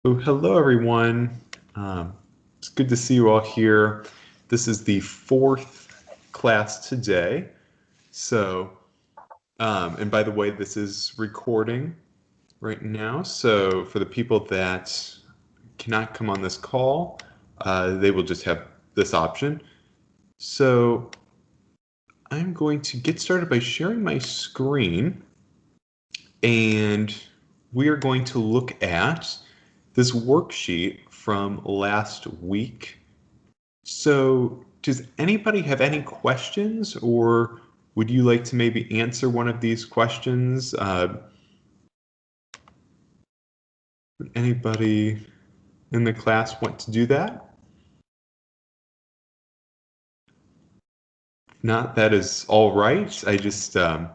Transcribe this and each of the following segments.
Oh, hello, everyone. It's good to see you all here. This is the fourth class today. And by the way, this is recording right now. So for the people that cannot come on this call, they will just have this option. So I'm going to get started by sharing my screen, and we are going to look at this worksheet from last week. So does anybody have any questions, or would you like to maybe answer one of these questions? Would anybody in the class want to do that? If not, that is all right. I just want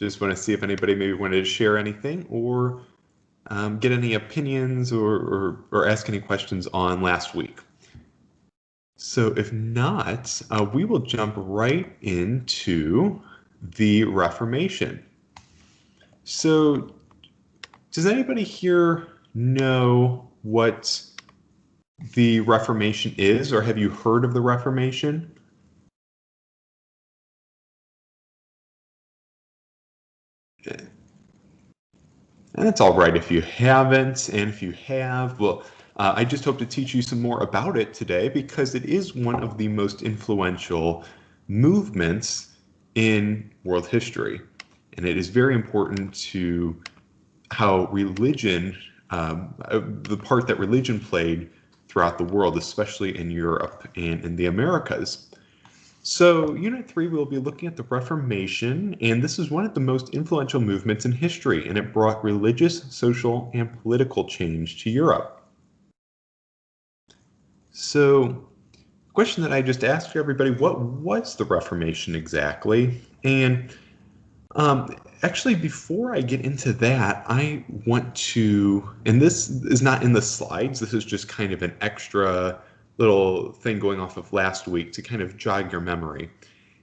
to see if anybody maybe wanted to share anything or get any opinions or ask any questions on last week. So if not, we will jump right into the Reformation. So does anybody here know what the Reformation is, or have you heard of the Reformation? And it's all right if you haven't, and if you have, well, I just hope to teach you some more about it today because it is one of the most influential movements in world history. And it is very important to how religion, the part that religion played throughout the world, especially in Europe and in the Americas. So, Unit 3, we'll be looking at the Reformation, and this is one of the most influential movements in history, and it brought religious, social, and political change to Europe. So, the question that I just asked everybody, what was the Reformation exactly? And actually, before I get into that, I want to, and this is not in the slides, this is just kind of an extra little thing going off of last week to kind of jog your memory.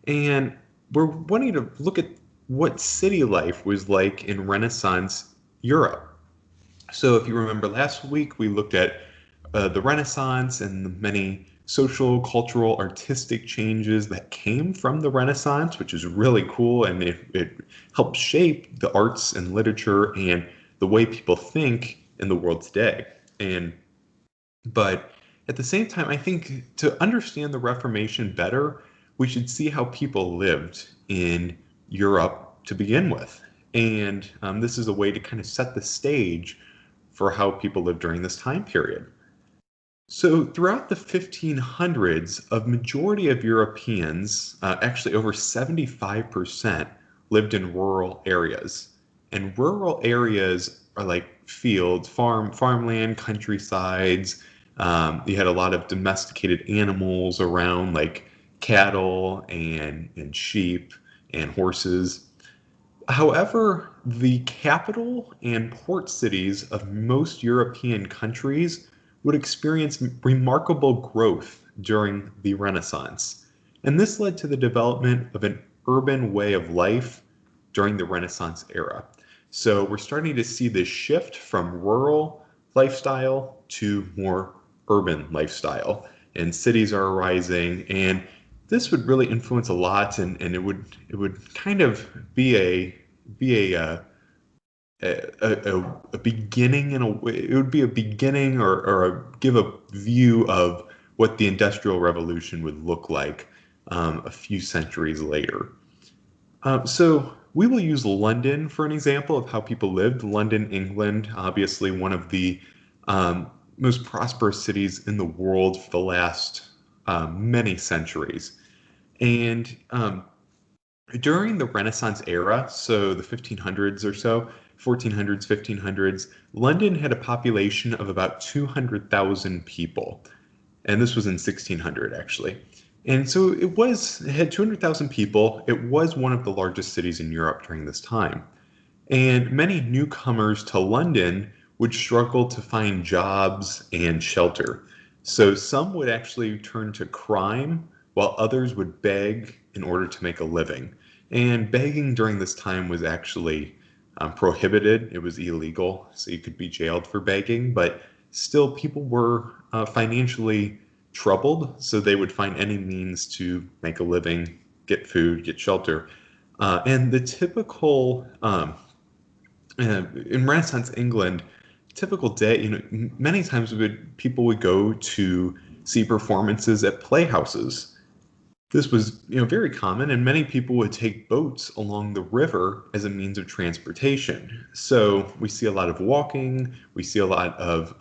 And we're wanting to look at what city life was like in Renaissance Europe. So if you remember last week, we looked at the Renaissance and the many social, cultural, artistic changes that came from the Renaissance, which is really cool, and it helped shape the arts and literature and the way people think in the world today. But at the same time, I think to understand the Reformation better, we should see how people lived in Europe to begin with. And this is a way to kind of set the stage for how people lived during this time period. So throughout the 1500s, a majority of Europeans, actually over 75%, lived in rural areas. And rural areas are like fields, farmland, countrysides. You had a lot of domesticated animals around, like cattle and sheep and horses. However, the capital and port cities of most European countries would experience remarkable growth during the Renaissance. And this led to the development of an urban way of life during the Renaissance era. So we're starting to see this shift from rural lifestyle to more urban lifestyle. And cities are arising, and this would really influence a lot, and it would kind of be a beginning in a way. It would be a beginning or give a view of what the Industrial Revolution would look like a few centuries later. So we will use London for an example of how people lived. London, England, obviously one of the most prosperous cities in the world for the last many centuries. And during the Renaissance era, so the 1500s or so, 1400s, 1500s, London had a population of about 200,000 people. And this was in 1600, actually. And so it had 200,000 people. It was one of the largest cities in Europe during this time. And many newcomers to London would struggle to find jobs and shelter. So some would actually turn to crime, while others would beg in order to make a living. And begging during this time was actually prohibited. It was illegal, so you could be jailed for begging, but still people were financially troubled, so they would find any means to make a living, get food, get shelter. And the typical, in Renaissance England, typical day, many times people would go to see performances at playhouses. This was, very common, and many people would take boats along the river as a means of transportation. So we see a lot of walking. We see a lot of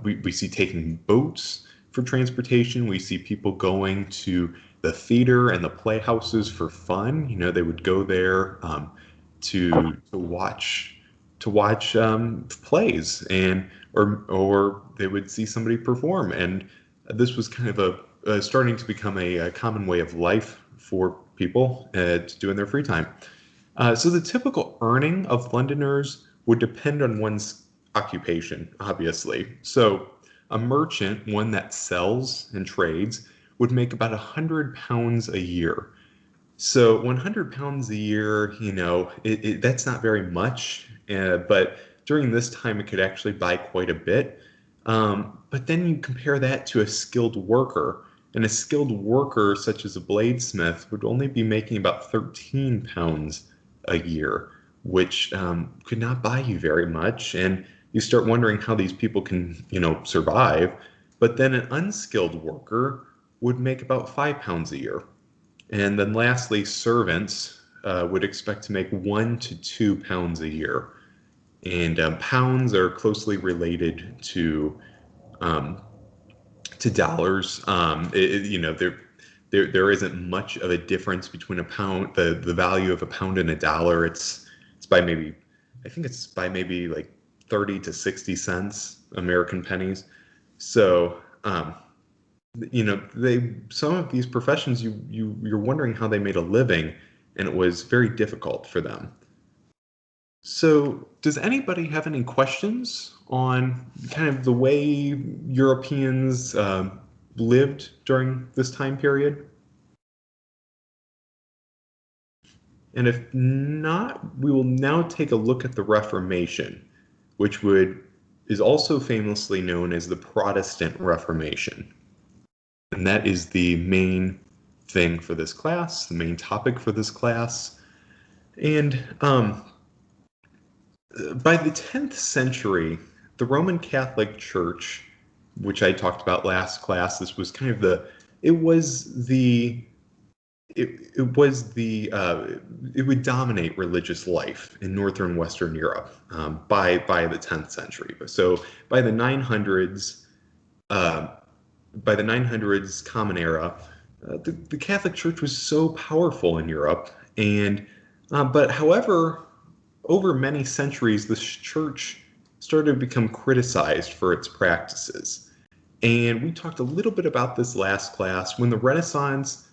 we see taking boats for transportation. We see people going to the theater and the playhouses for fun. They would go there to watch plays, and or they would see somebody perform. And this was kind of starting to become a common way of life for people to do in their free time. So the typical earning of Londoners would depend on one's occupation, obviously. So a merchant, one that sells and trades, would make about £100 a year. So £100 a year, that's not very much, but during this time it could actually buy quite a bit. But then you compare that to a skilled worker, and a skilled worker such as a bladesmith would only be making about £13 a year, which could not buy you very much. And you start wondering how these people can, survive. But then an unskilled worker would make about £5 a year. And then lastly, servants would expect to make £1 to £2 a year. And pounds are closely related to dollars. There isn't much of a difference between a pound, the value of a pound and a dollar. It's by maybe, I think it's by maybe like 30 to 60 cents American pennies. So, some of these professions, you're wondering how they made a living, and it was very difficult for them. So, does anybody have any questions on kind of the way Europeans lived during this time period? And if not, we will now take a look at the Reformation, which is also famously known as the Protestant Reformation. And that is the main thing for this class, the main topic for this class. And by the 10th century, the Roman Catholic Church, which I talked about last class, this was kind of it would dominate religious life in northern Western Europe by the 10th century. So by the 900s, Common Era, the Catholic Church was so powerful in Europe, and but however, over many centuries, this church started to become criticized for its practices. And we talked a little bit about this last class. When the Renaissance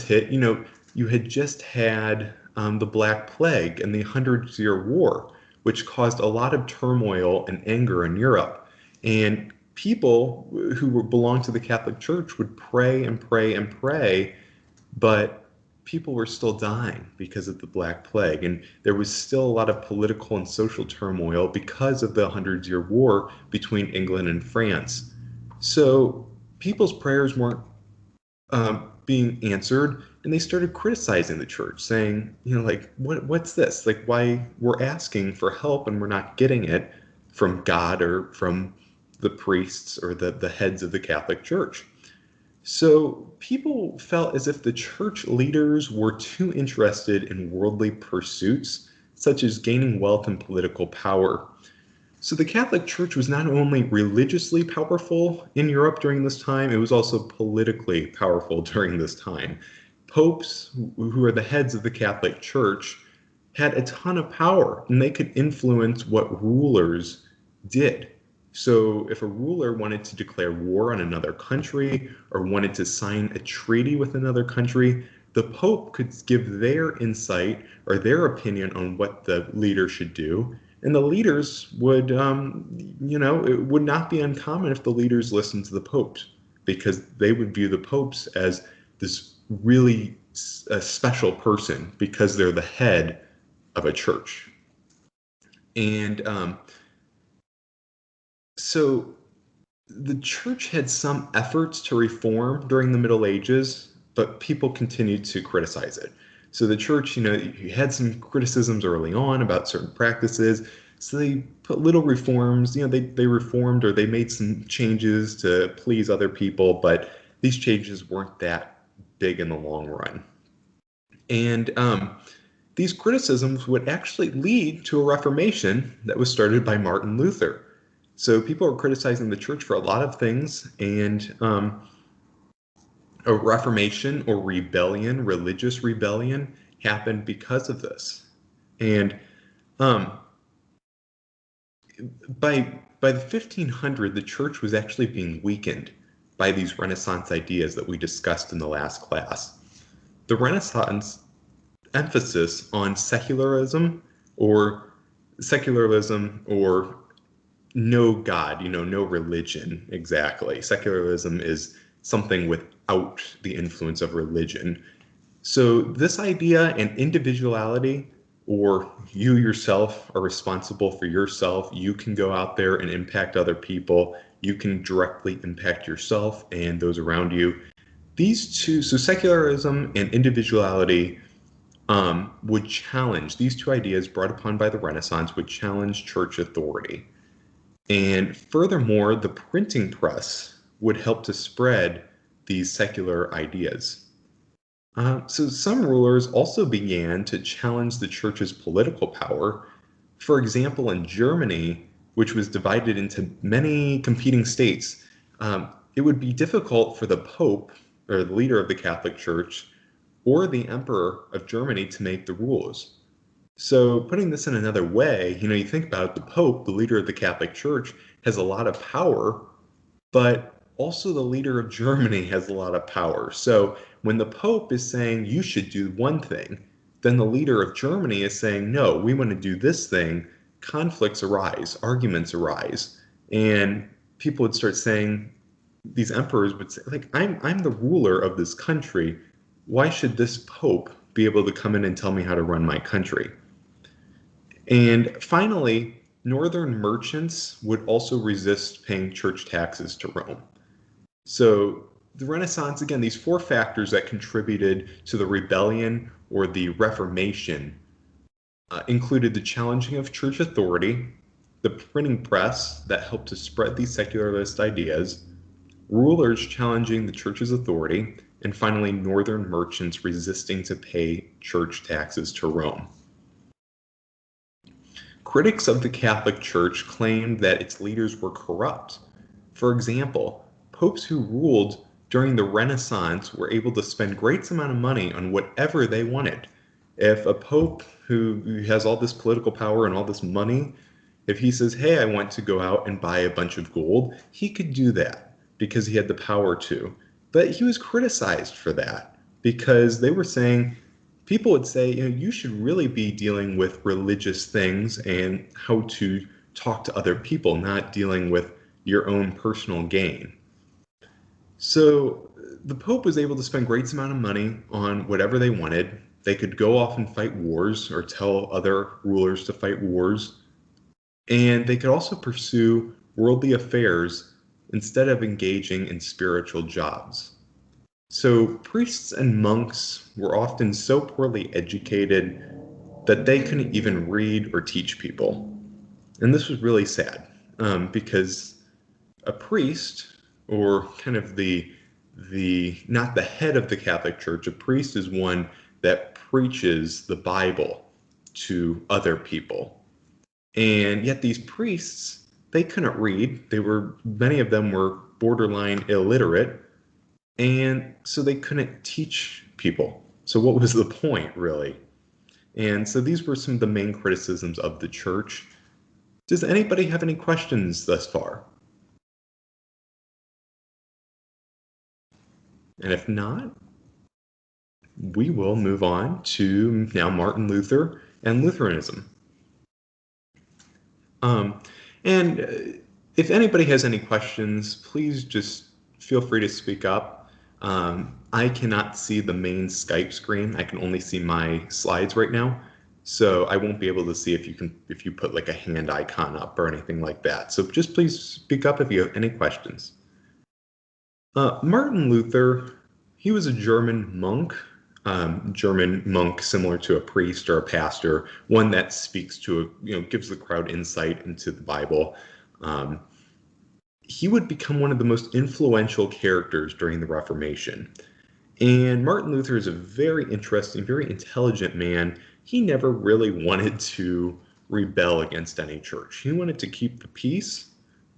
hit, you had just had the Black Plague and the Hundred-Year War, which caused a lot of turmoil and anger in Europe. And people who belonged to the Catholic Church would pray and pray and pray, but people were still dying because of the Black Plague, and there was still a lot of political and social turmoil because of the Hundred-Year War between England and France. So people's prayers weren't being answered, and they started criticizing the church, saying, what's this? Like, why we're asking for help and we're not getting it from God or from the priests or the heads of the Catholic Church. So people felt as if the church leaders were too interested in worldly pursuits, such as gaining wealth and political power. So the Catholic Church was not only religiously powerful in Europe during this time, it was also politically powerful during this time. Popes, who are the heads of the Catholic Church, had a ton of power, and they could influence what rulers did. So if a ruler wanted to declare war on another country or wanted to sign a treaty with another country, the Pope could give their insight or their opinion on what the leader should do. And the leaders would, it would not be uncommon if the leaders listened to the popes, because they would view the popes as this really a special person because they're the head of a church. And so the church had some efforts to reform during the Middle Ages, but people continued to criticize it. So the church, you had some criticisms early on about certain practices. So they put little reforms, they reformed or they made some changes to please other people, but these changes weren't that big in the long run. And these criticisms would actually lead to a Reformation that was started by Martin Luther. So people are criticizing the church for a lot of things, and a Reformation or rebellion, religious rebellion, happened because of this. And by the 1500, the church was actually being weakened by these Renaissance ideas that we discussed in the last class. The Renaissance emphasis on secularism or no God, no religion exactly. Secularism is something without the influence of religion. So this idea and individuality, or you yourself are responsible for yourself, you can go out there and impact other people, you can directly impact yourself and those around you. These two, so secularism and individuality, would challenge, these two ideas brought upon by the Renaissance would challenge church authority. And furthermore, the printing press would help to spread these secular ideas. So some rulers also began to challenge the church's political power. For example, in Germany, which was divided into many competing states, it would be difficult for the Pope, or the leader of the Catholic Church, or the Emperor of Germany to make the rules. So putting this in another way, you think about it, the Pope, the leader of the Catholic Church, has a lot of power, but also the leader of Germany has a lot of power. So when the Pope is saying you should do one thing, then the leader of Germany is saying, no, we want to do this thing. Conflicts arise, arguments arise, and people would start saying, these emperors would say, like, I'm the ruler of this country. Why should this Pope be able to come in and tell me how to run my country? And finally, northern merchants would also resist paying church taxes to Rome. So the Renaissance, again, these four factors that contributed to the rebellion or the Reformation included the challenging of church authority, the printing press that helped to spread these secularist ideas, rulers challenging the church's authority, and finally, northern merchants resisting to pay church taxes to Rome. Critics of the Catholic Church claimed that its leaders were corrupt. For example, popes who ruled during the Renaissance were able to spend great amount of money on whatever they wanted. If a pope who has all this political power and all this money, if he says, hey, I want to go out and buy a bunch of gold, he could do that because he had the power to. But he was criticized for that because they were saying, people would say, you should really be dealing with religious things and how to talk to other people, not dealing with your own personal gain. So the Pope was able to spend great amount of money on whatever they wanted. They could go off and fight wars or tell other rulers to fight wars. And they could also pursue worldly affairs instead of engaging in spiritual jobs. So priests and monks were often so poorly educated that they couldn't even read or teach people. And this was really sad because a priest, or kind of the not the head of the Catholic Church, a priest is one that preaches the Bible to other people. And yet these priests, they couldn't read. Many of them were borderline illiterate. And so they couldn't teach people. So what was the point, really? And so these were some of the main criticisms of the church. Does anybody have any questions thus far? And if not, we will move on to now Martin Luther and Lutheranism. And if anybody has any questions, please just feel free to speak up. I cannot see the main Skype screen. I can only see my slides right now. So I won't be able to see if you put like a hand icon up or anything like that. So just please speak up if you have any questions. Martin Luther, he was a German monk similar to a priest or a pastor, one that speaks to, gives the crowd insight into the Bible. He would become one of the most influential characters during the Reformation. And Martin Luther is a very interesting, very intelligent man. He never really wanted to rebel against any church. He wanted to keep the peace,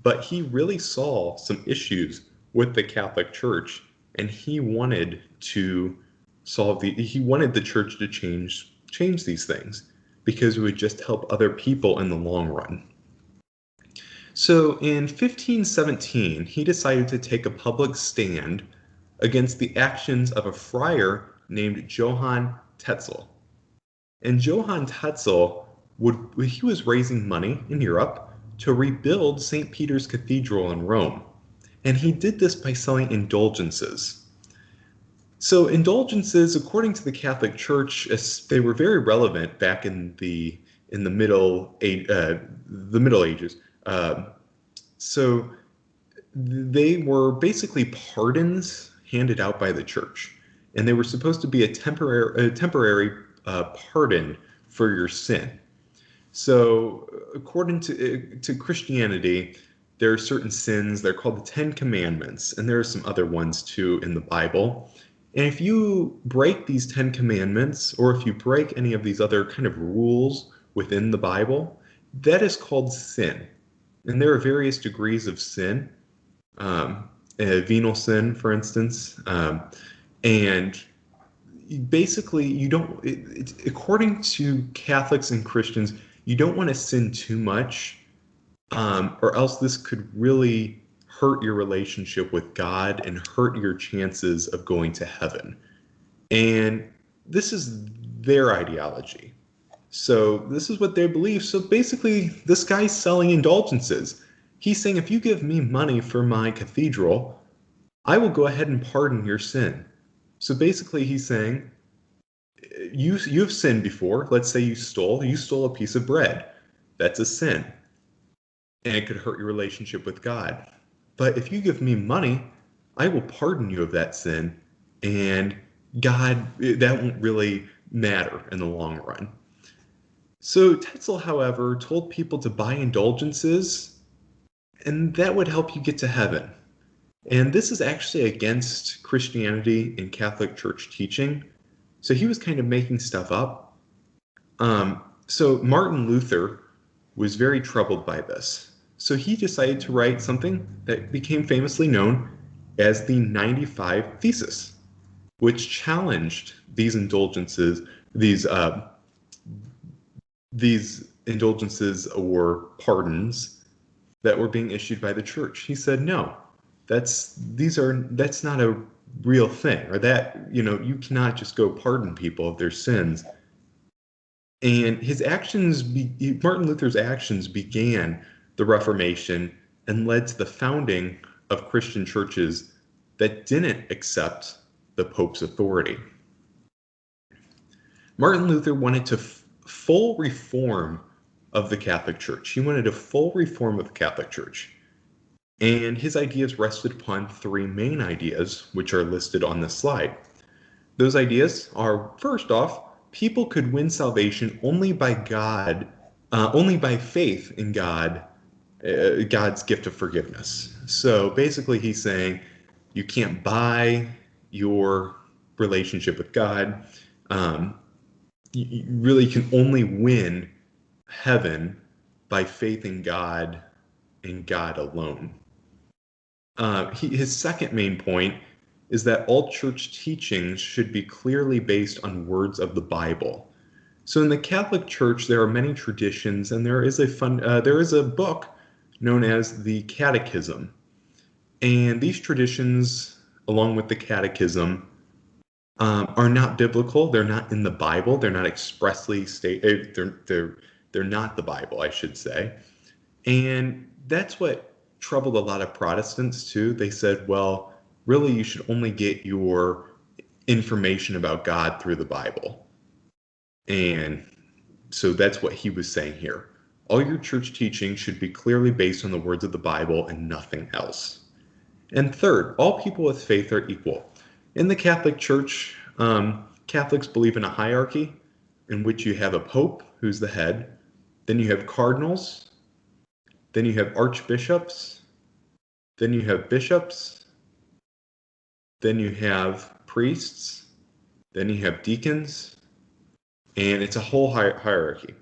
but he really saw some issues with the Catholic Church, and he wanted to he wanted the church to change these things because it would just help other people in the long run. So in 1517, he decided to take a public stand against the actions of a friar named Johann Tetzel. And Johann Tetzel he was raising money in Europe to rebuild St. Peter's Cathedral in Rome. And he did this by selling indulgences. So indulgences, according to the Catholic Church, they were very relevant back in the Middle Ages. So they were basically pardons handed out by the church, and they were supposed to be a temporary pardon for your sin. So according to Christianity, there are certain sins. They're called the 10 Commandments, and there are some other ones too in the Bible. And if you break these 10 Commandments, or if you break any of these other kind of rules within the Bible, that is called sin. And there are various degrees of sin, venal sin, for instance. And basically, you don't, according to Catholics and Christians, you don't want to sin too much, or else this could really hurt your relationship with God and hurt your chances of going to heaven. And this is their ideology. So this is what they believe. So basically, this guy's selling indulgences. He's saying, if you give me money for my cathedral, I will go ahead and pardon your sin. So basically, he's saying, you've sinned before. Let's say you stole a piece of bread. That's a sin. And it could hurt your relationship with God. But if you give me money, I will pardon you of that sin. And God, that won't really matter in the long run. So Tetzel, however, told people to buy indulgences, and that would help you get to heaven. And this is actually against Christianity and Catholic Church teaching. So he was kind of making stuff up. So Martin Luther was very troubled by this. So he decided to write something that became famously known as the 95 Thesis, which challenged these indulgences, these indulgences or pardons that were being issued by the church. He said, no, that's not a real thing, or that, you cannot just go pardon people of their sins. And Martin Luther's actions began the Reformation and led to the founding of Christian churches that didn't accept the Pope's authority. Martin Luther wanted to full reform of the Catholic Church. He wanted a full reform of the Catholic Church. And his ideas rested upon three main ideas, which are listed on this slide. Those ideas are, first off, people could win salvation only by faith in God, God's gift of forgiveness. So basically he's saying you can't buy your relationship with God. You really can only win heaven by faith in God and God alone. His second main point is that all church teachings should be clearly based on words of the Bible. So in the Catholic Church, there are many traditions, and there is a book known as the Catechism. And these traditions, along with the Catechism, are not biblical. They're not in the Bible. They're not expressly stated. They're not the Bible, I should say. And that's what troubled a lot of Protestants too. They said, well, really, you should only get your information about God through the Bible. And so that's what he was saying here. All your church teaching should be clearly based on the words of the Bible and nothing else. And third, all people with faith are equal. In the Catholic Church, Catholics believe in a hierarchy in which you have a pope, who's the head, then you have cardinals, then you have archbishops, then you have bishops, then you have priests, then you have deacons, and it's a whole hierarchy.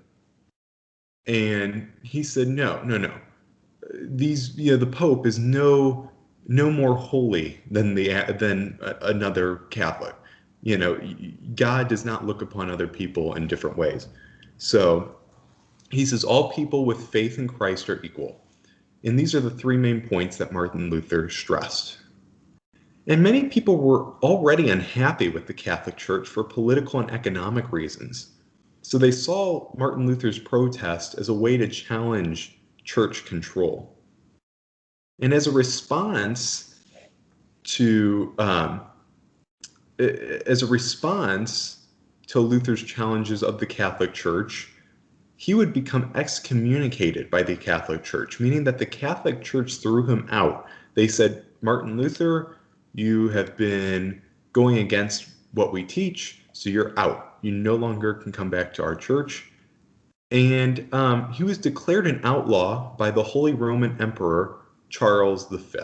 And he said, no. These, the Pope is no more holy than another Catholic. God does not look upon other people in different ways. So he says all people with faith in Christ are equal. And these are the three main points that Martin Luther stressed. And many people were already unhappy with the Catholic Church for political and economic reasons. So they saw Martin Luther's protest as a way to challenge church control. And as a response to Luther's challenges of the Catholic Church, he would become excommunicated by the Catholic Church, meaning that the Catholic Church threw him out. They said, Martin Luther, you have been going against what we teach, so you're out. You no longer can come back to our church. And he was declared an outlaw by the Holy Roman Emperor Charles V.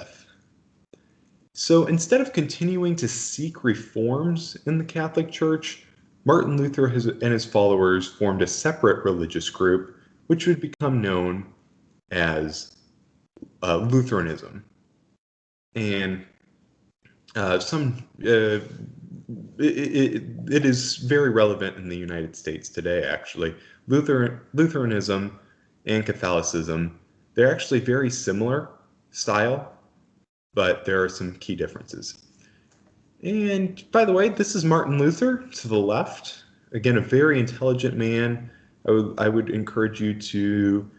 So instead of continuing to seek reforms in the Catholic Church, Martin Luther and his followers formed a separate religious group, which would become known as Lutheranism. And it is very relevant in the United States today, actually. Lutheranism and Catholicism, they're actually very similar style, but there are some key differences. And by the way, this is Martin Luther to the left. Again, a very intelligent man. I would encourage you to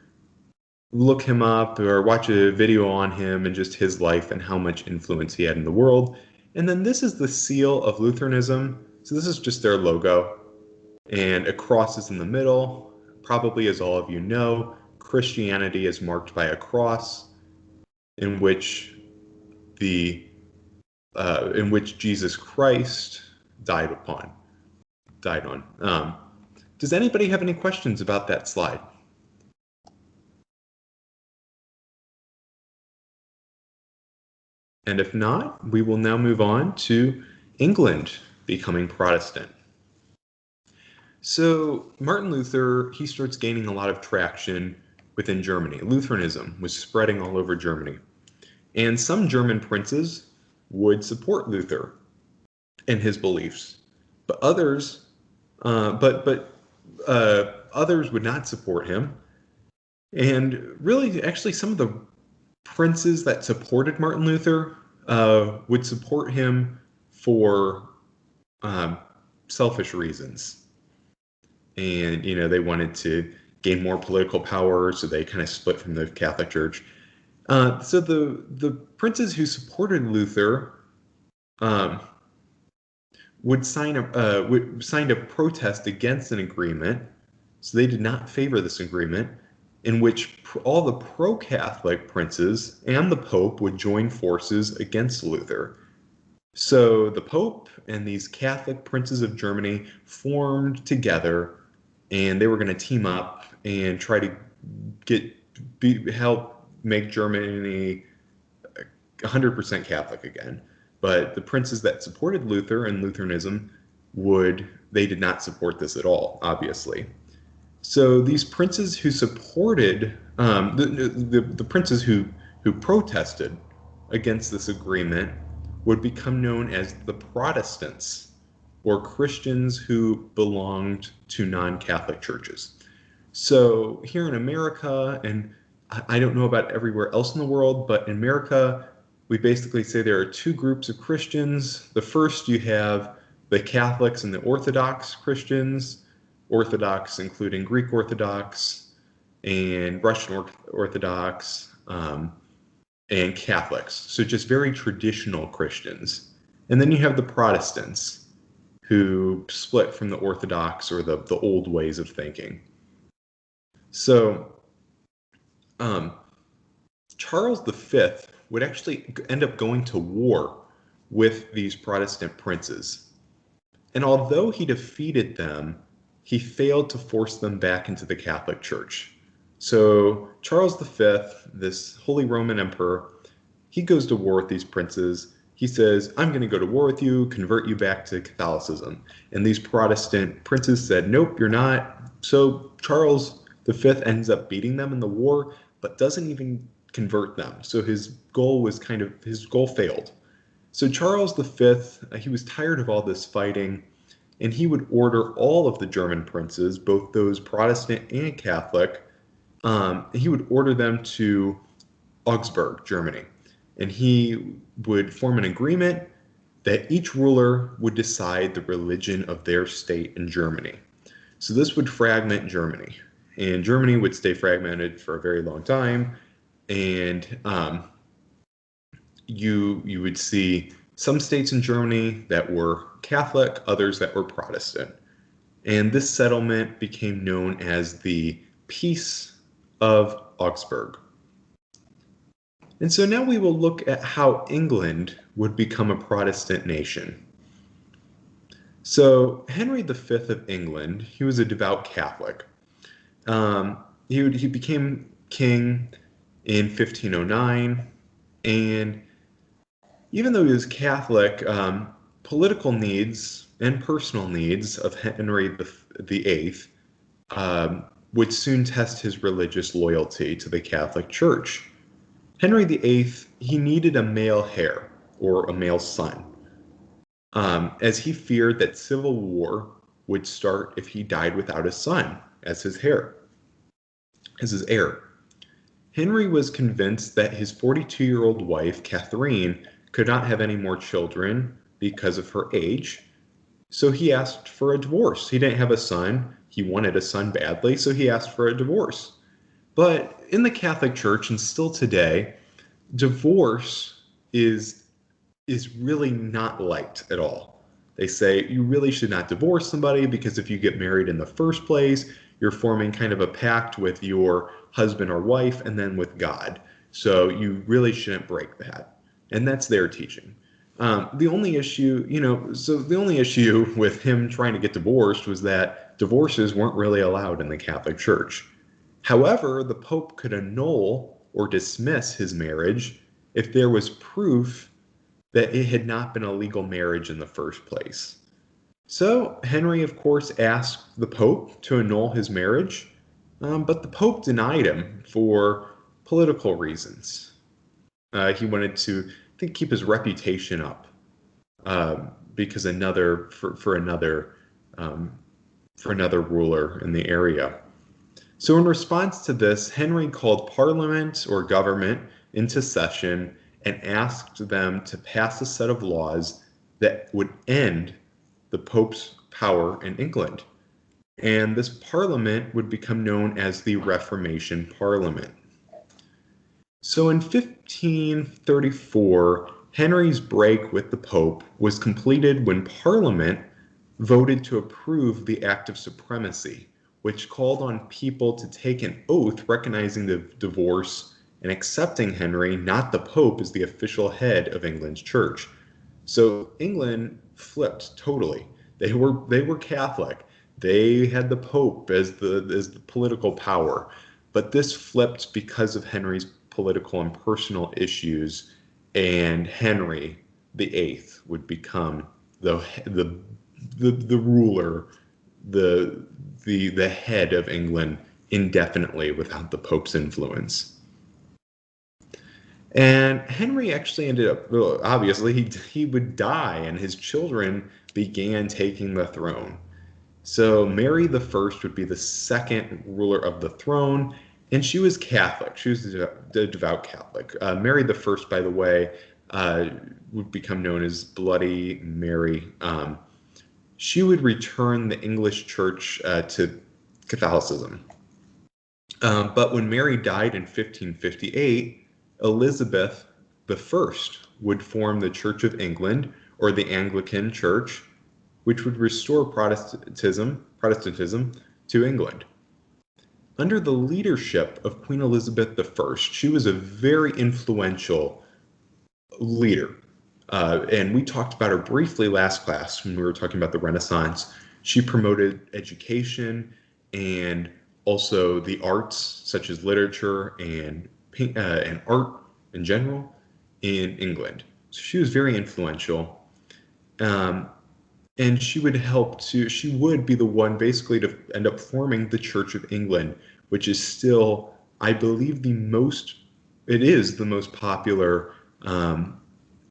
look him up or watch a video on him and just his life and how much influence he had in the world. And then this is the seal of Lutheranism. So this is just their logo. And a cross is in the middle. Probably, as all of you know, Christianity is marked by a cross in which Jesus Christ died on. Does anybody have any questions about that slide? And if not, we will now move on to England becoming Protestant. So Martin Luther, he starts gaining a lot of traction within Germany. Lutheranism was spreading all over Germany. And some German princes would support Luther and his beliefs, but others would not support him. And really, actually, some of the princes that supported Martin Luther would support him for selfish reasons. And, they wanted to gain more political power, so they kind of split from the Catholic Church. So the princes who supported Luther would sign a protest against an agreement. So they did not favor this agreement, in which all the pro-Catholic princes and the Pope would join forces against Luther. So the Pope and these Catholic princes of Germany formed together, and they were going to team up and try to help make Germany 100% Catholic again. But the princes that supported Luther and Lutheranism they did not support this at all, obviously. So these princes who supported, the princes who protested against this agreement would become known as the Protestants, or Christians who belonged to non-Catholic churches. So here in America, and I don't know about everywhere else in the world, but in America, we basically say there are two groups of Christians. The first, you have the Catholics and the Orthodox Christians, Orthodox including Greek Orthodox and Russian Orthodox, and Catholics. So just very traditional Christians. And then you have the Protestants. who split from the Orthodox or the old ways of thinking. So Charles V would actually end up going to war with these Protestant princes. And although he defeated them, he failed to force them back into the Catholic Church. So Charles V, this Holy Roman Emperor, he goes to war with these princes. He says, I'm going to go to war with you, convert you back to Catholicism. And these Protestant princes said, nope, you're not. So Charles V ends up beating them in the war, but doesn't even convert them. So his goal failed. So Charles V, he was tired of all this fighting, and he would order all of the German princes, both those Protestant and Catholic, he would order them to Augsburg, Germany. And he would form an agreement that each ruler would decide the religion of their state in Germany. So this would fragment Germany, and Germany would stay fragmented for a very long time. And you would see some states in Germany that were Catholic, others that were Protestant. And this settlement became known as the Peace of Augsburg. And so now we will look at how England would become a Protestant nation. So Henry V of England, he was a devout Catholic. He became king in 1509, and even though he was Catholic, political needs and personal needs of Henry VIII would soon test his religious loyalty to the Catholic Church. Henry VIII, he needed a male heir, or a male son, as he feared that civil war would start if he died without a son as his heir. Henry was convinced that his 42-year-old wife, Catherine, could not have any more children because of her age, so he asked for a divorce. He didn't have a son. He wanted a son badly, so he asked for a divorce. But in the Catholic Church, and still today, divorce is really not liked at all. They say you really should not divorce somebody because if you get married in the first place, you're forming kind of a pact with your husband or wife and then with God. So you really shouldn't break that. And that's their teaching. The only issue with him trying to get divorced was that divorces weren't really allowed in the Catholic Church. However, the Pope could annul or dismiss his marriage if there was proof that it had not been a legal marriage in the first place. So Henry, of course, asked the Pope to annul his marriage, but the Pope denied him for political reasons. He wanted to, I think, keep his reputation up because another ruler in the area. So in response to this, Henry called Parliament or government into session and asked them to pass a set of laws that would end the Pope's power in England. And this Parliament would become known as the Reformation Parliament. So in 1534, Henry's break with the Pope was completed when Parliament voted to approve the Act of Supremacy, which called on people to take an oath recognizing the divorce and accepting Henry, not the Pope, as the official head of England's church. So England flipped totally. They were Catholic. They had the Pope as the political power. But this flipped because of Henry's political and personal issues, and Henry VIII would become the ruler, the head of England indefinitely without the Pope's influence. And Henry actually ended up, obviously, he would die, and his children began taking the throne. So Mary the First would be the second ruler of the throne, and she was Catholic. She was a devout Catholic. Mary the First, by the way, would become known as Bloody Mary. She would return the English church to Catholicism. But when Mary died in 1558, Elizabeth I would form the Church of England, or the Anglican Church, which would restore Protestantism to England. Under the leadership of Queen Elizabeth I, she was a very influential leader. And we talked about her briefly last class when we were talking about the Renaissance. She promoted education and also the arts, such as literature and art in general, in England. So she was very influential. And she would be the one basically to end up forming the Church of England, which is still, I believe, it is the most popular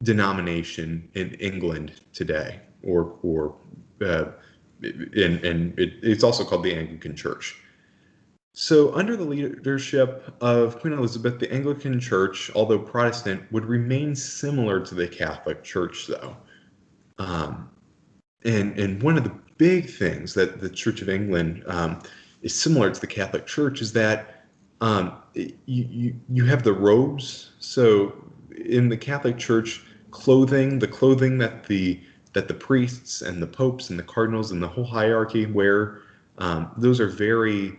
denomination in England today, it's also called the Anglican Church. So under the leadership of Queen Elizabeth, the Anglican Church, although Protestant, would remain similar to the Catholic Church, though. And one of the big things that the Church of England is similar to the Catholic Church is that you have the robes. So in the Catholic Church, the clothing that the priests and the popes and the cardinals and the whole hierarchy wear, those are very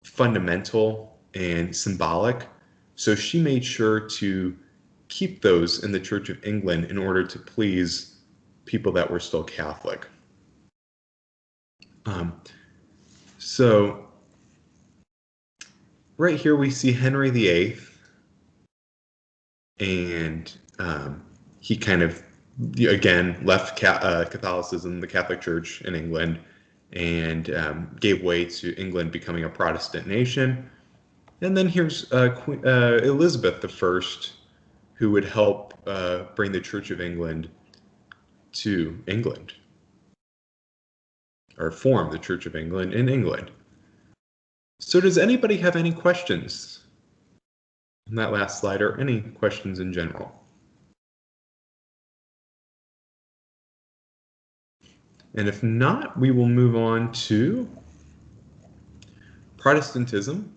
fundamental and symbolic. So she made sure to keep those in the Church of England in order to please people that were still Catholic. So right here we see Henry VIII, and he kind of, again, left Catholicism, the Catholic Church in England, and gave way to England becoming a Protestant nation. And then here's Elizabeth I, who would help bring the Church of England to England, or form the Church of England in England. So does anybody have any questions on that last slide, or any questions in general? And if not, we will move on to Protestantism,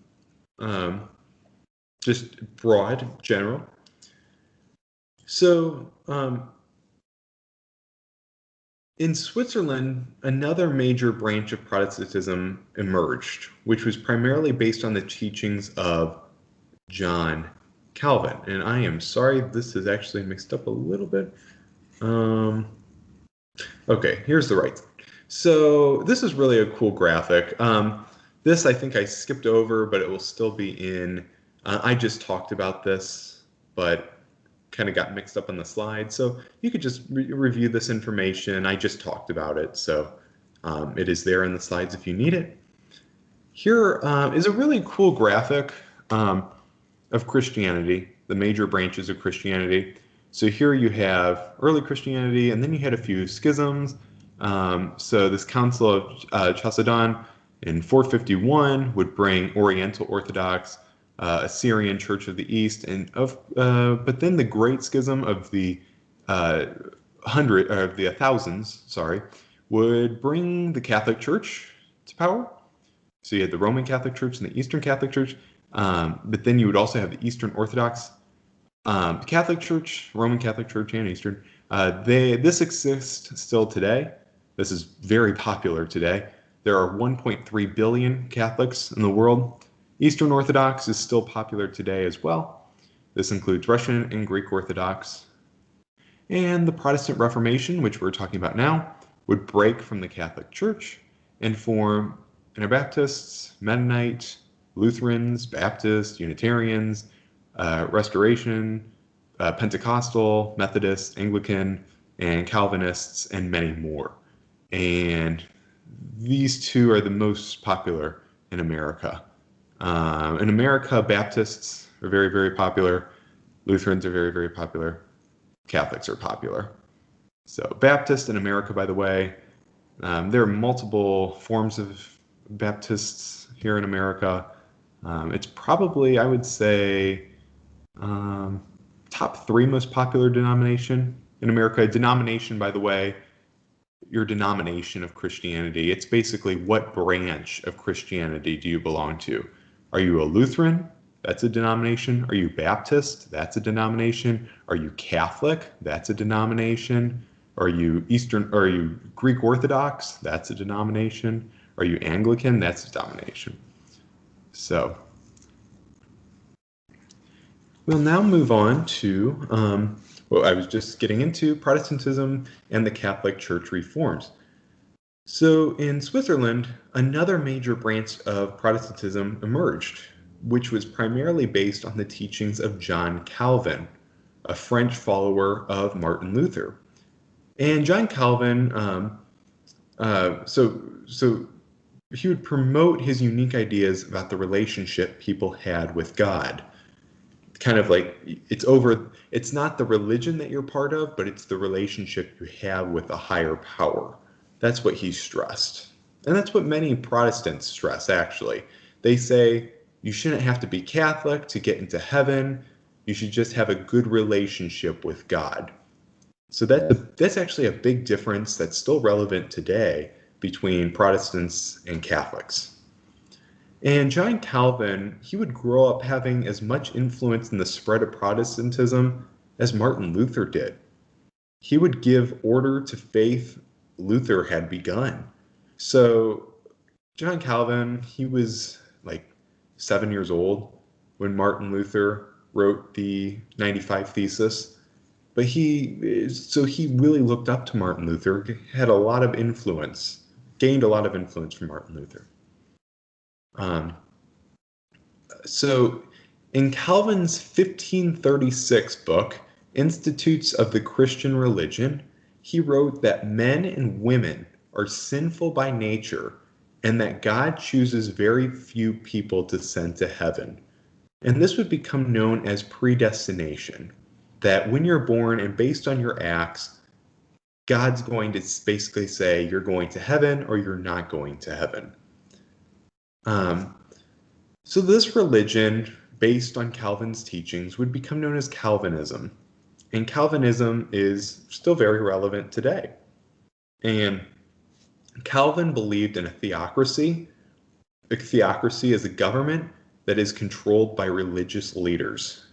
just broad, general. So in Switzerland, another major branch of Protestantism emerged, which was primarily based on the teachings of John Calvin. And I am sorry, this is actually mixed up a little bit. Okay, here's the right side. So this is really a cool graphic. This I think I skipped over, but it will still be in. I just talked about this, but kind of got mixed up on the slide. So you could just review this information. I just talked about it, so it is there in the slides if you need it. Here is a really cool graphic of Christianity, the major branches of Christianity. So here you have early Christianity, and then you had a few schisms. So this Council of Chalcedon in 451 would bring Oriental Orthodox, Assyrian Church of the East, but then the Great Schism of the thousands, would bring the Catholic Church to power. So you had the Roman Catholic Church and the Eastern Catholic Church, but then you would also have the Eastern Orthodox Catholic Church, Roman Catholic Church, and Eastern. This exists still today. This is very popular today. There are 1.3 billion Catholics in the world. Eastern Orthodox is still popular today as well. This includes Russian and Greek Orthodox. And the Protestant Reformation, which we're talking about now, would break from the Catholic Church and form Anabaptists, Mennonite, Lutherans, Baptists, Unitarians, Restoration, Pentecostal, Methodist, Anglican, and Calvinists, and many more. And these two are the most popular in America. In America, Baptists are very, very popular. Lutherans are very, very popular. Catholics are popular. So Baptist in America, by the way, there are multiple forms of Baptists here in America. It's probably, I would say, top 3 most popular denomination in America. Denomination, by the way, your denomination of Christianity. It's basically what branch of Christianity do you belong to? Are you a Lutheran? That's a denomination. Are you Baptist? That's a denomination. Are you Catholic? That's a denomination. Are you Eastern? Are you Greek Orthodox? That's a denomination. Are you Anglican? That's a denomination. So we'll now move on to what I was just getting into, Protestantism and the Catholic Church reforms. So in Switzerland, another major branch of Protestantism emerged, which was primarily based on the teachings of John Calvin, a French follower of Martin Luther. And John Calvin, so he would promote his unique ideas about the relationship people had with God. Kind of like it's not the religion that you're part of, but it's the relationship you have with a higher power. That's what he stressed. And that's what many Protestants stress, actually. They say you shouldn't have to be Catholic to get into heaven. You should just have a good relationship with God. So that's actually a big difference that's still relevant today between Protestants and Catholics. And John Calvin, he would grow up having as much influence in the spread of Protestantism as Martin Luther did. He would give order to faith Luther had begun. So John Calvin, he was like 7 years old when Martin Luther wrote the 95 Thesis. But he really looked up to Martin Luther, had a lot of influence, gained a lot of influence from Martin Luther. So in Calvin's 1536 book, Institutes of the Christian Religion, he wrote that men and women are sinful by nature and that God chooses very few people to send to heaven. And this would become known as predestination, that when you're born and based on your acts, God's going to basically say you're going to heaven or you're not going to heaven. So this religion, based on Calvin's teachings, would become known as Calvinism. And Calvinism is still very relevant today. And Calvin believed in a theocracy. A theocracy is a government that is controlled by religious leaders.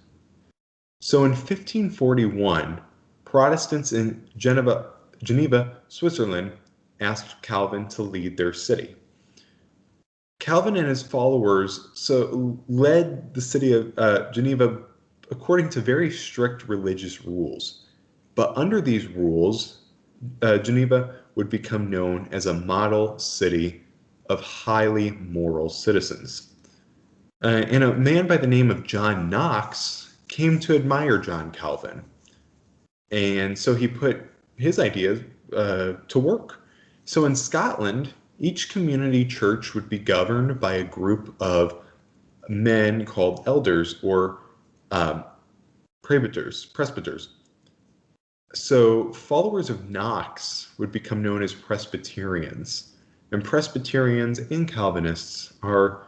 So in 1541, Protestants in Geneva, Switzerland, asked Calvin to lead their city. Calvin and his followers led the city of Geneva according to very strict religious rules. But under these rules, Geneva would become known as a model city of highly moral citizens. And a man by the name of John Knox came to admire John Calvin. And so he put his ideas to work. So in Scotland, each community church would be governed by a group of men called elders or presbyters. So followers of Knox would become known as Presbyterians. And Presbyterians and Calvinists are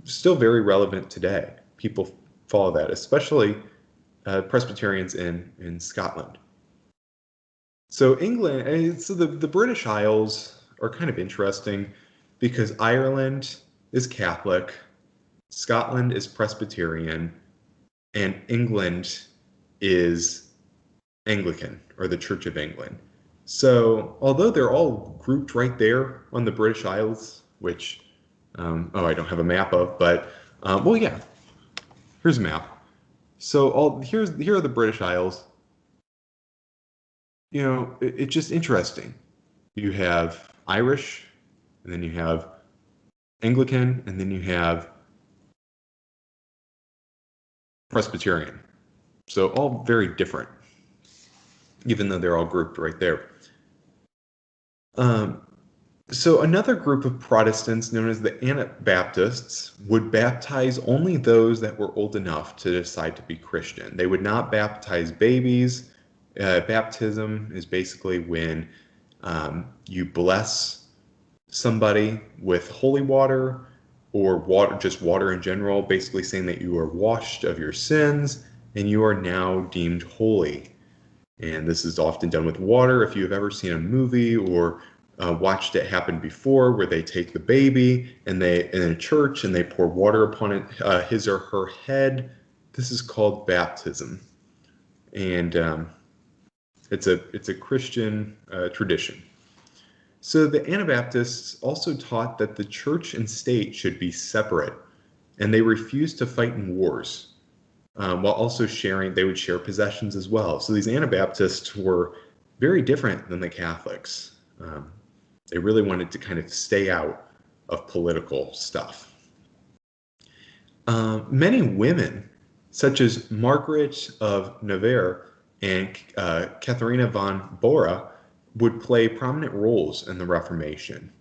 still very relevant today. People follow that, especially Presbyterians in Scotland. So England, so the British Isles are kind of interesting because Ireland is Catholic, Scotland is Presbyterian, and England is Anglican, or the Church of England. So although they're all grouped right there on the British Isles, which, I don't have a map of, but, well, yeah, here's a map. So here are the British Isles. You know, it's just interesting. You have Irish, and then you have Anglican, and then you have Presbyterian. So all very different, even though they're all grouped right there. So another group of Protestants known as the Anabaptists would baptize only those that were old enough to decide to be Christian. They would not baptize babies. Baptism is basically when you bless somebody with holy water or just water in general, basically saying that you are washed of your sins and you are now deemed holy. And this is often done with water. If you have ever seen a movie or watched it happen before, where they take the baby and in a church and they pour water upon it, his or her head, this is called baptism. And It's a Christian tradition. So the Anabaptists also taught that the church and state should be separate, and they refused to fight in wars, while also they would share possessions as well. So these Anabaptists were very different than the Catholics. They really wanted to kind of stay out of political stuff. Many women, such as Margaret of Navarre and Katharina von Bora, would play prominent roles in the Reformation.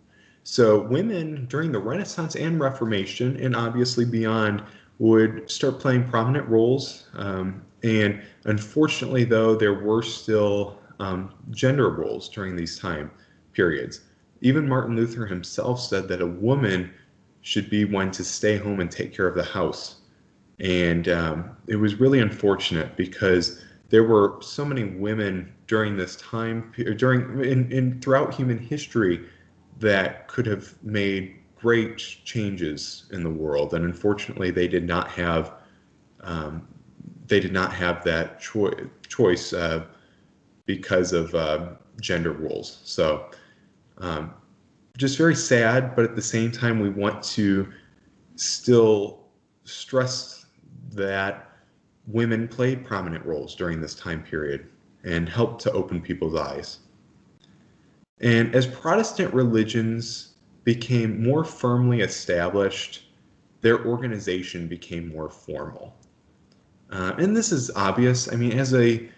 So women during the Renaissance and Reformation, and obviously beyond, would start playing prominent roles. And unfortunately, though, there were still gender roles during these time periods. Even Martin Luther himself said that a woman should be one to stay home and take care of the house. And it was really unfortunate because there were so many women during this time, throughout human history, that could have made great changes in the world, and unfortunately, they did not have that choice because of gender roles. So, just very sad, but at the same time, we want to still stress that women played prominent roles during this time period and helped to open people's eyes. And as Protestant religions became more firmly established, their organization became more formal. And this is obvious. I mean, as a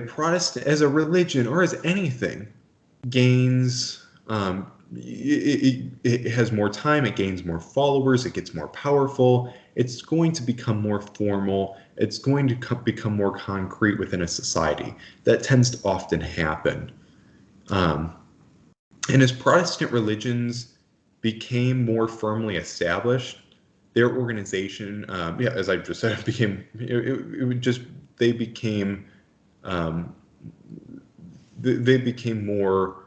Protestant, as a religion, or as anything, gains, it has more time, it gains more followers, it gets more powerful, it's going to become more formal, it's going to become more concrete within a society. That tends to often happen. And as Protestant religions became more firmly established, their organization, as I just said, they became more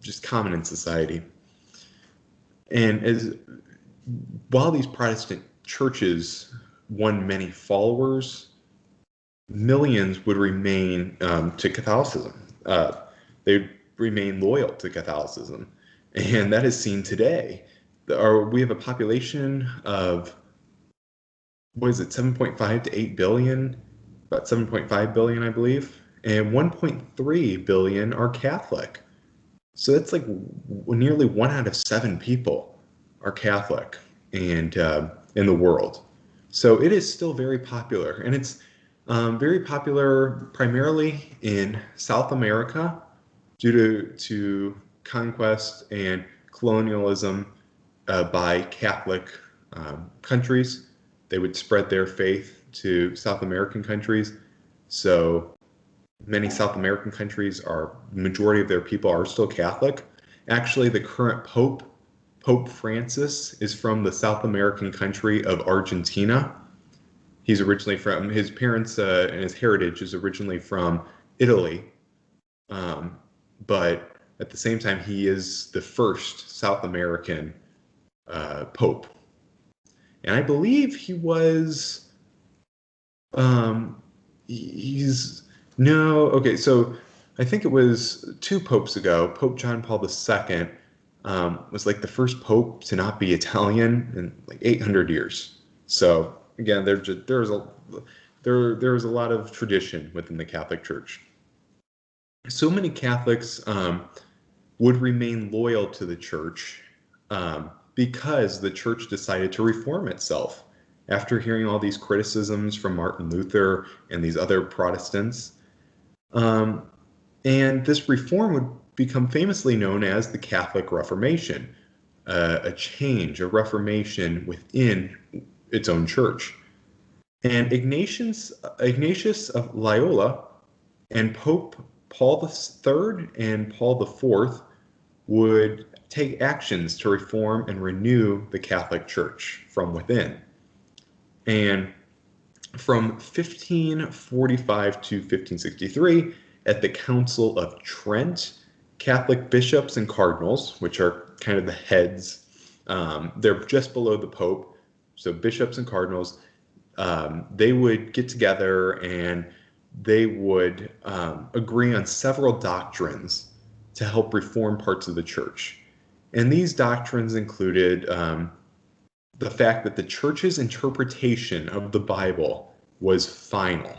just common in society. And while these Protestant churches won many followers, millions would remain to Catholicism. They remain loyal to Catholicism, and that is seen today. We have a population of, 7.5 to 8 billion, about 7.5 billion, I believe, and 1.3 billion are Catholic. So that's like nearly 1 out of 7 people are Catholic, and in the world. So it is still very popular, and it's very popular primarily in South America due to conquest and colonialism by Catholic countries. They would spread their faith to South American countries. So many South American countries the majority of their people are still Catholic. Actually, the current Pope Francis, is from the South American country of Argentina. He's originally from, his parents and his heritage is originally from Italy. But at the same time, he is the first South American Pope. And I believe he was, so I think it was 2 popes ago, Pope John Paul II was like the first pope to not be Italian in like 800 years. So again, there's a lot of tradition within the Catholic Church. So many Catholics would remain loyal to the church because the church decided to reform itself after hearing all these criticisms from Martin Luther and these other Protestants. And this reform would become famously known as the Catholic Reformation, a reformation within its own church. And Ignatius of Loyola and Pope Paul III and Paul IV would take actions to reform and renew the Catholic Church from within. And from 1545 to 1563, at the Council of Trent, Catholic bishops and cardinals, which are kind of the heads, they're just below the Pope, so bishops and cardinals, they would get together and they would agree on several doctrines to help reform parts of the church. And these doctrines included the fact that the church's interpretation of the Bible was final.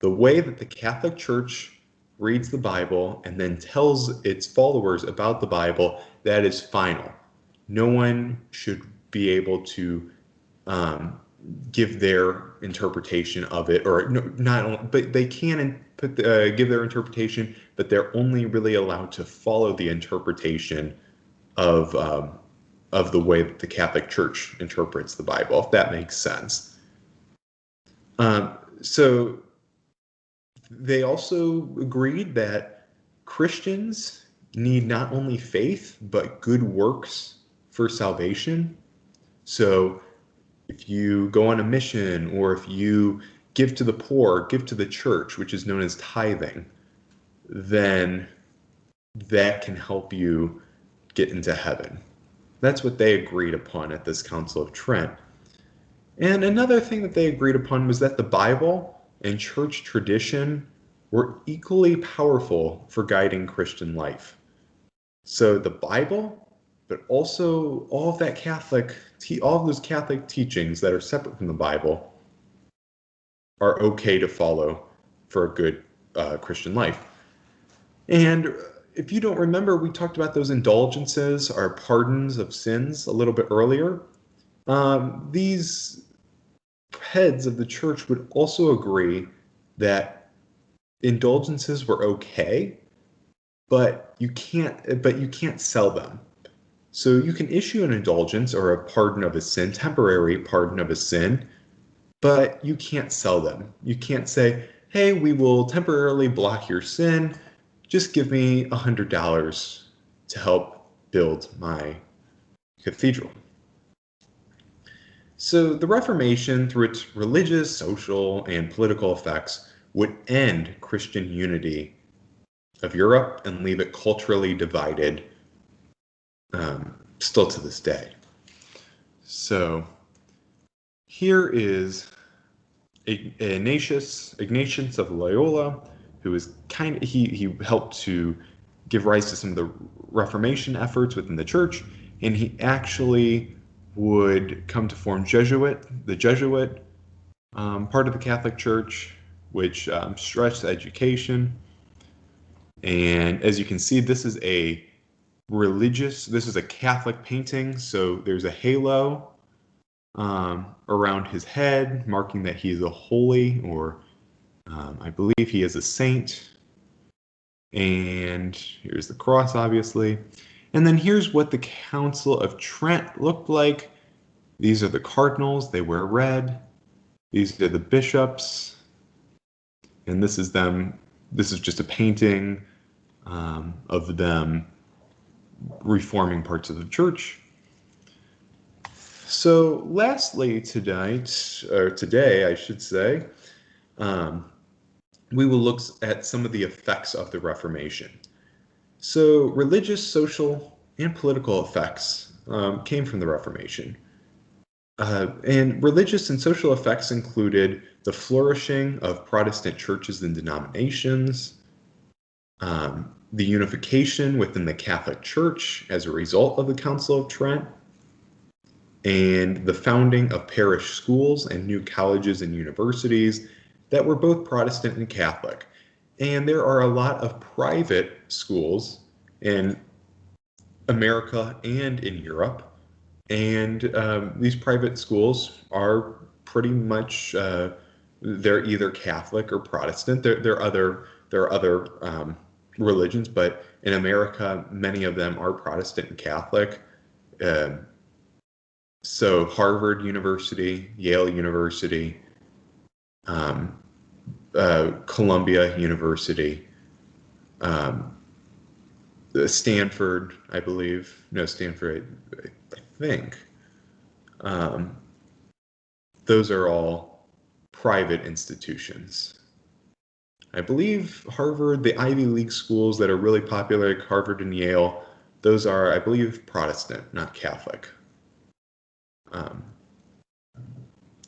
The way that the Catholic Church reads the Bible and then tells its followers about the Bible, that is final. No one should be able to give their interpretation of it, or no, not, but they can give their interpretation, but they're only really allowed to follow the interpretation of the way that the Catholic Church interprets the Bible, if that makes sense. So they also agreed that Christians need not only faith, but good works for salvation. So if you go on a mission, or if you give to the poor, give to the church, which is known as tithing, then that can help you get into heaven. That's what they agreed upon at this Council of Trent. And another thing that they agreed upon was that the Bible and church tradition were equally powerful for guiding Christian life. So the Bible, but also all of those Catholic teachings that are separate from the Bible are okay to follow for a good Christian life. And if you don't remember, we talked about those indulgences, or pardons of sins, a little bit earlier. These heads of the church would also agree that indulgences were okay, but you can't sell them. So you can issue an indulgence or a pardon of a sin, temporary pardon of a sin, but you can't sell them. You can't say, hey, we will temporarily block your sin. Just give me $100 to help build my cathedral. So the Reformation, through its religious, social, and political effects, would end Christian unity of Europe and leave it culturally divided still to this day. So here is Ignatius of Loyola, who is he helped to give rise to some of the Reformation efforts within the church, and he actually would come to form the Jesuit part of the Catholic Church, which stressed education. And as you can see, this is a Catholic painting, so there's a halo around his head, marking that he is a holy, or I believe he is a saint. And here's the cross, obviously. And then here's what the Council of Trent looked like. These are the cardinals. They wear red. These are the bishops. And this is them. This is just a painting of them reforming parts of the church. So lastly today, I should say, we will look at some of the effects of the Reformation. So religious, social, and political effects came from the Reformation. And religious and social effects included the flourishing of Protestant churches and denominations, the unification within the Catholic Church as a result of the Council of Trent, and the founding of parish schools and new colleges and universities that were both Protestant and Catholic. And there are a lot of private schools in America and in Europe. And these private schools are pretty much, they're either Catholic or Protestant. There are other religions, but in America, many of them are Protestant and Catholic. So Harvard University, Yale University, Columbia University, Stanford, I believe. No, Stanford, I think. Those are all private institutions. I believe Harvard, the Ivy League schools that are really popular, like Harvard and Yale, those are, I believe, Protestant, not Catholic.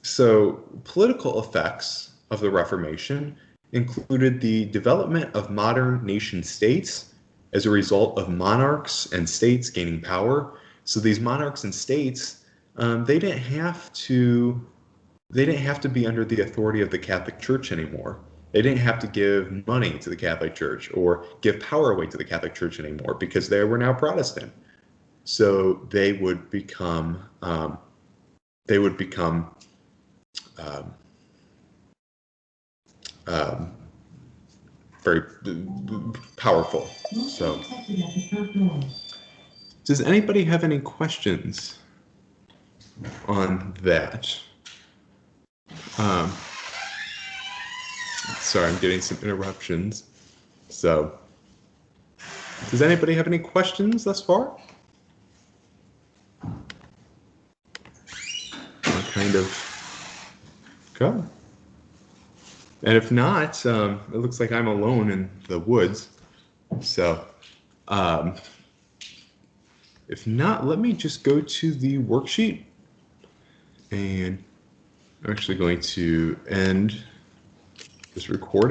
So political effects of the Reformation included the development of modern nation states as a result of monarchs and states gaining power. So these monarchs and states, they didn't have to be under the authority of the Catholic Church anymore. They didn't have to give money to the Catholic Church or give power away to the Catholic Church anymore because they were now Protestant. So they would become um, um, um, very powerful. So, does anybody have any questions on that? Sorry, I'm getting some interruptions. So, does anybody have any questions thus far? I'll kind of go. And if not, it looks like I'm alone in the woods. So, if not, let me just go to the worksheet. And I'm actually going to end this recording.